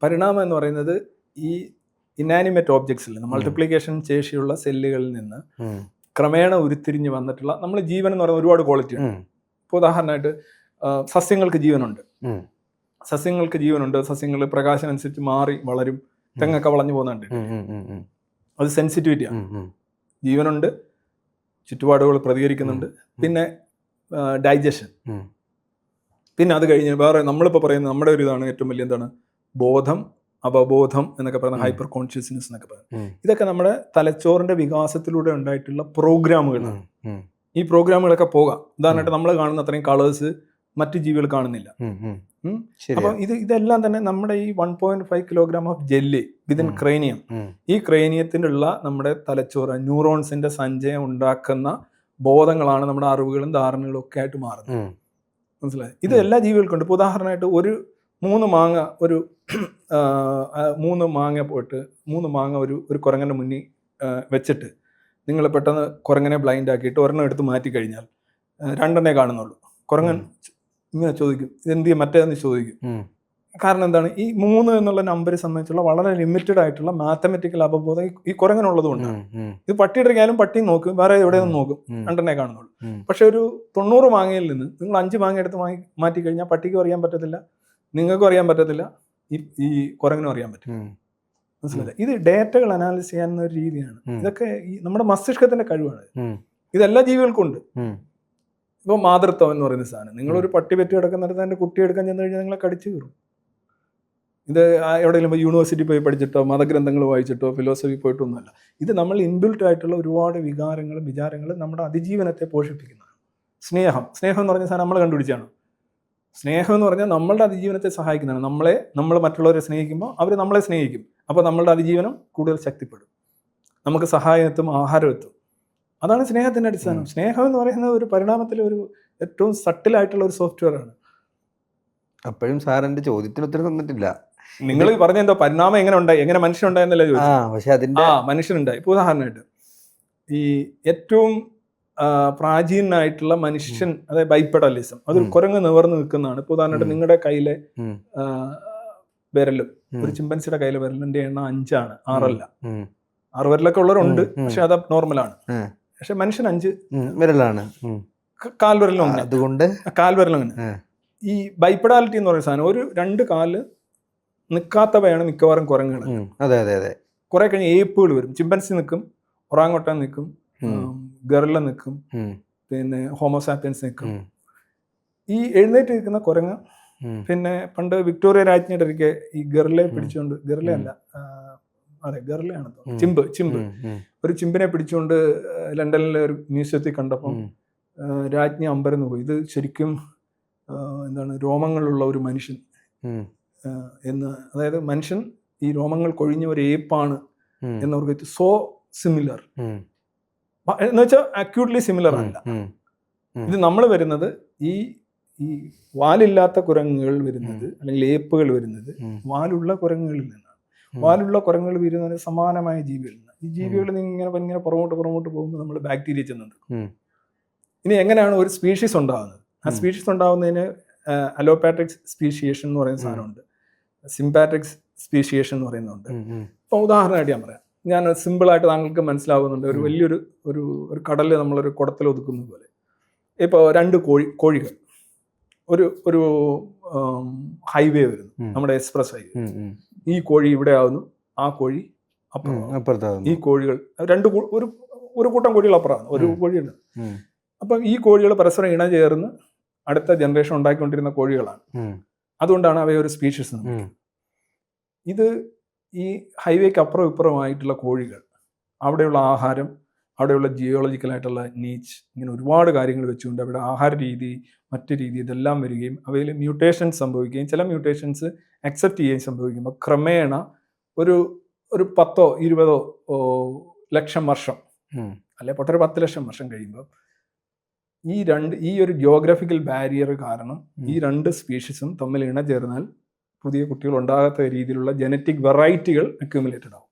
പരിണാമം എന്ന് പറയുന്നത് ഈ ഇനാനിമേറ്റ് ഓബ്ജക്ട്സിൽ മൾട്ടിപ്ലിക്കേഷൻ ശേഷിയുള്ള സെല്ലുകളിൽ നിന്ന് ക്രമേണ ഉരുത്തിരിഞ്ഞ് വന്നിട്ടുള്ള നമ്മൾ ജീവൻ എന്ന് പറയുന്ന ഒരുപാട് ക്വാളിറ്റി ഉണ്ട്. ഇപ്പോൾ ഉദാഹരണമായിട്ട് സസ്യങ്ങൾക്ക് ജീവനുണ്ട്. സസ്യങ്ങൾ പ്രകാശം അനുസരിച്ച് മാറി വളരും. തെങ്ങൊക്കെ വളഞ്ഞു പോകുന്നുണ്ട്. അത് സെൻസിറ്റിവിറ്റിയാണ്. ജീവനുണ്ട്, ചുറ്റുപാടുകൾ പ്രതികരിക്കുന്നുണ്ട്, പിന്നെ ഡൈജഷൻ, പിന്നെ അത് കഴിഞ്ഞ് വേറെ നമ്മളിപ്പോൾ പറയുന്നത് നമ്മുടെ ഒരു ഇതാണ് ഏറ്റവും വലിയ എന്താണ് ബോധം, അവബോധം എന്നൊക്കെ പറയുന്ന ഹൈപ്പർ കോൺഷ്യസ്നെസ് എന്നൊക്കെ പറയുന്നത്. ഇതൊക്കെ നമ്മുടെ തലച്ചോറിന്റെ വികാസത്തിലൂടെ ഉണ്ടായിട്ടുള്ള പ്രോഗ്രാമുകളാണ്. ഈ പ്രോഗ്രാമുകളൊക്കെ പോകാം. ഉദാഹരണമായിട്ട് നമ്മൾ കാണുന്ന അത്രയും കളേഴ്സ് മറ്റു ജീവികൾ കാണുന്നില്ല. അപ്പൊ ഇതെല്ലാം തന്നെ നമ്മുടെ ഈ 1.5 kilogram of jelly within cranium, ഈ ക്രേനിയത്തിലുള്ള നമ്മുടെ തലച്ചോറ് ന്യൂറോൺസിന്റെ സഞ്ചയം ഉണ്ടാക്കുന്ന ബോധങ്ങളാണ് നമ്മുടെ അറിവുകളും ധാരണകളും ഒക്കെ ആയിട്ട് മാറുന്നത്. മനസ്സിലായി? ഇത് എല്ലാ ജീവികൾക്കുണ്ട്. ഇപ്പോൾ ഉദാഹരണമായിട്ട് ഒരു 3 മാങ്ങ ഒരു കുരങ്ങന്റെ മുന്നിൽ വെച്ചിട്ട് നിങ്ങൾ പെട്ടെന്ന് കുരങ്ങനെ ബ്ലൈൻഡ് ആക്കിയിട്ട് ഒരെണ്ണം എടുത്ത് മാറ്റി കഴിഞ്ഞാൽ 2 കാണുന്നുള്ളൂ. കുരങ്ങൻ ഇങ്ങനെ ചോദിക്കും, ഇതെന്ത് മറ്റേന്ന് ചോദിക്കും. കാരണം എന്താണ്? ഈ 3 എന്നുള്ള നമ്പറെ സംബന്ധിച്ചുള്ള വളരെ ലിമിറ്റഡ് ആയിട്ടുള്ള മാത്തമെറ്റിക്കൽ അവബോധം ഈ കുരങ്ങനുള്ളത് കൊണ്ടാണ്. ഇത് പട്ടിയിടയ്ക്കാലും പട്ടി നോക്കും, വേറെ എവിടെയൊന്നും നോക്കും, 2 കാണുന്നുള്ളൂ. പക്ഷെ ഒരു 90 മാങ്ങയിൽ നിന്ന് നിങ്ങൾ 5 മാങ്ങ എടുത്ത് മാറ്റി കഴിഞ്ഞാൽ പട്ടിക്കും അറിയാൻ പറ്റത്തില്ല, നിങ്ങൾക്കും അറിയാൻ പറ്റത്തില്ല, ഈ കുരങ്ങനും അറിയാൻ പറ്റും. മനസ്സിലായില്ലേ? ഇത് ഡേറ്റകൾ അനാലിസിസ് ചെയ്യാവുന്ന ഒരു രീതിയാണ്. ഇതൊക്കെ നമ്മുടെ മസ്തിഷ്കത്തിന്റെ കഴിവാണ്. ഇതെല്ലാ ജീവികൾക്കും ഉണ്ട്. ഇപ്പോൾ മാതൃത്വം എന്ന് പറയുന്ന സാധനം, നിങ്ങളൊരു പട്ടി പെറ്റി കിടക്കുന്നിടത്ത് എൻ്റെ കുട്ടി എടുക്കാൻ ചെന്ന് കഴിഞ്ഞാൽ നിങ്ങളെ കടിച്ചു കയറും. ഇത് എവിടെയെങ്കിലും ഇപ്പോൾ യൂണിവേഴ്സിറ്റി പോയി പഠിച്ചിട്ടോ മതഗ്രന്ഥങ്ങൾ വായിച്ചിട്ടോ ഫിലോസഫി പോയിട്ടൊന്നുമല്ല. ഇത് നമ്മൾ ഇൻബിൽറ്റ് ആയിട്ടുള്ള ഒരുപാട് വികാരങ്ങളും വിചാരങ്ങളും നമ്മുടെ അതിജീവനത്തെ പോഷിപ്പിക്കുന്നതാണ്. സ്നേഹം എന്ന് പറഞ്ഞ സാധനം നമ്മൾ കണ്ടുപിടിച്ചാണ്. സ്നേഹം എന്ന് പറഞ്ഞാൽ നമ്മളുടെ അതിജീവനത്തെ സഹായിക്കുന്നതാണ്. നമ്മൾ മറ്റുള്ളവരെ സ്നേഹിക്കുമ്പോൾ അവർ നമ്മളെ സ്നേഹിക്കും. അപ്പോൾ നമ്മളുടെ അതിജീവനം കൂടുതൽ ശക്തിപ്പെടും, നമുക്ക് സഹായം എത്തും, ആഹാരം എത്തും. അതാണ് സ്നേഹത്തിൻ്റെ അടിസ്ഥാനം. സ്നേഹം എന്ന് പറയുന്നത് ഒരു പരിണാമത്തിലെ ഒരു ഏറ്റവും സട്ടിലായിട്ടുള്ള ഒരു സോഫ്റ്റ്വെയർ ആണ്. അപ്പോഴും സാർ എൻ്റെ ചോദ്യത്തിന് ഉത്തരം തന്നിട്ടില്ല. നിങ്ങൾ പറഞ്ഞ എന്തോ പരിണാമം എങ്ങനെ മനുഷ്യനുണ്ടായെന്നല്ലേ ചോദിച്ചു. മനുഷ്യനുണ്ടായി. ഇപ്പോൾ ഉദാഹരണമായിട്ട് ഈ ഏറ്റവും പ്രാചീനായിട്ടുള്ള മനുഷ്യൻ, അതായത് ബൈപ്പെഡലിസം, അതൊരു കുരങ്ങ് നിവർന്ന് നിൽക്കുന്നതാണ്. ഇപ്പോൾ ഉദാഹരണമായിട്ട് നിങ്ങളുടെ കയ്യിലെ വിരലും ഒരു ചിമ്പൻസിയുടെ കയ്യിലെ വിരലിന്റെ എണ്ണം 5 ആണ്, 6 അല്ല. 6 വിരലൊക്കെ ഉള്ളവരുണ്ട്, പക്ഷെ അത് നോർമലാണ്. പക്ഷെ മനുഷ്യൻ 5 വിരലാണ്, കാൽവിരലും അങ്ങനെ. അതുകൊണ്ട് കാൽവിരലും അങ്ങനെ. ഈ ബൈപ്പെഡാലിറ്റി എന്ന് പറയുന്ന സാധനം, ഒരു 2 കാല് നിൽക്കാത്തവയാണ് മിക്കവാറും കുരങ്ങുകൾ. അതെ. കുറെ കഴിഞ്ഞ് ഏപ്പുകൾ വരും. ചിമ്പൻസി നിൽക്കും, ഒറാങ്ങോട്ടാൻ നിൽക്കും, ഗറില്ല നിൽക്കും, പിന്നെ ഹോമോസാപ്പിയൻസ് നിൽക്കും. ഈ എഴുന്നേറ്റ് നിൽക്കുന്ന കുരങ്ങ് പിന്നെ പണ്ട് വിക്ടോറിയ രാജ്ഞിയുടെ ഒരിക്കൽ ഈ ഗറിലയെ പിടിച്ചുകൊണ്ട്, ഗറിലയല്ല, അതെ ഗറിലയാണ്, ചിമ്പ് ഒരു ചിമ്പിനെ പിടിച്ചുകൊണ്ട് ലണ്ടനിലെ ഒരു മ്യൂസിയത്തിൽ കണ്ടപ്പം രാജ്ഞി അമ്പരന്ന് പോയി. ഇത് ശരിക്കും എന്താണ് രോമങ്ങളുള്ള ഒരു മനുഷ്യൻ എന്ന്, അതായത് മനുഷ്യൻ ഈ രോമങ്ങൾ കൊഴിഞ്ഞ ഒരു ഏപ്പാണ് എന്നവർക്ക് സോ സിമിലർ എന്ന് വെച്ചാൽ അക്യൂട്ട്ലി സിമിലർ അല്ല. ഇത് നമ്മൾ വരുന്നത് ഈ വാലില്ലാത്ത കുരങ്ങുകൾ വരുന്നത്, അല്ലെങ്കിൽ ഏപ്പുകൾ വരുന്നത് വാലുള്ള കുരങ്ങുകളിൽ നിന്നാണ്. വാലുള്ള കുരങ്ങുകൾ വരുന്നത് സമാനമായ ജീവികളിൽ നിന്നാണ്. ഈ ജീവികളിൽ ഇങ്ങനെ പുറമോട്ട് പോകുമ്പോൾ നമ്മൾ ബാക്ടീരിയ ചെന്നത്. ഇനി എങ്ങനെയാണ് ഒരു സ്പീഷീസ് ഉണ്ടാകുന്നത്? ആ സ്പീഷീസ് ഉണ്ടാകുന്നതിന് അലോപാട്രിക് സ്പീഷിയേഷൻ എന്ന് പറയുന്ന സാധനമുണ്ട്, സിംപാട്രിക് സ്പീഷിയേഷൻ എന്ന് പറയുന്നുണ്ട്. ഇപ്പോൾ ഉദാഹരണമായിട്ട് ഞാൻ പറയാം, ഞാൻ സിമ്പിളായിട്ട് താങ്കൾക്ക് മനസ്സിലാവുന്നുണ്ട്. ഒരു വലിയൊരു ഒരു കടലിൽ നമ്മളൊരു കുടത്തിൽ ഒതുക്കുന്ന പോലെ. ഇപ്പോൾ 2 കോഴികൾ, ഒരു ഹൈവേ വരുന്നു, നമ്മുടെ എക്സ്പ്രസ് ഹൈവേ. ഈ കോഴി ഇവിടെ ആവുന്നു, ആ കോഴി അപ്പുറത്താകുന്നു. ഈ കോഴികൾ ഒരു കൂട്ടം കോഴികൾ അപ്പുറമാണ്, ഒരു കോഴിയുണ്ട്. അപ്പം ഈ കോഴികൾ പരസ്പരം ഇണചേർന്ന് അടുത്ത ജനറേഷൻ ഉണ്ടാക്കിക്കൊണ്ടിരുന്ന കോഴികളാണ്. അതുകൊണ്ടാണ് അവയെ ഒരു സ്പീഷീസ്. ഇത് ഈ ഹൈവേക്ക് അപ്പുറം ഇപ്പുറമായിട്ടുള്ള കോഴികൾ, അവിടെയുള്ള ആഹാരം, അവിടെയുള്ള ജിയോളജിക്കലായിട്ടുള്ള നീച്ച്, ഇങ്ങനെ ഒരുപാട് കാര്യങ്ങൾ വെച്ചുകൊണ്ട് അവിടെ ആഹാര രീതി, മറ്റു രീതി ഇതെല്ലാം വരികയും അവയിൽ മ്യൂട്ടേഷൻസ് സംഭവിക്കുകയും ചില മ്യൂട്ടേഷൻസ് അക്സെപ്റ്റ് ചെയ്യുകയും സംഭവിക്കുമ്പോൾ ക്രമേണ ഒരു 10 20 ലക്ഷം വർഷം, അല്ലെ പൊട്ടൊരു 10 ലക്ഷം വർഷം കഴിയുമ്പോൾ ഈ ഒരു ജിയോഗ്രഫിക്കൽ ബാരിയർ കാരണം ഈ 2 സ്പീഷീസും തമ്മിൽ ഇണചേർന്നാൽ പുതിയ കുട്ടികൾ ഉണ്ടാകാത്ത രീതിയിലുള്ള ജനറ്റിക് വെറൈറ്റികൾ അക്യുമുലേറ്റഡ് ആവും.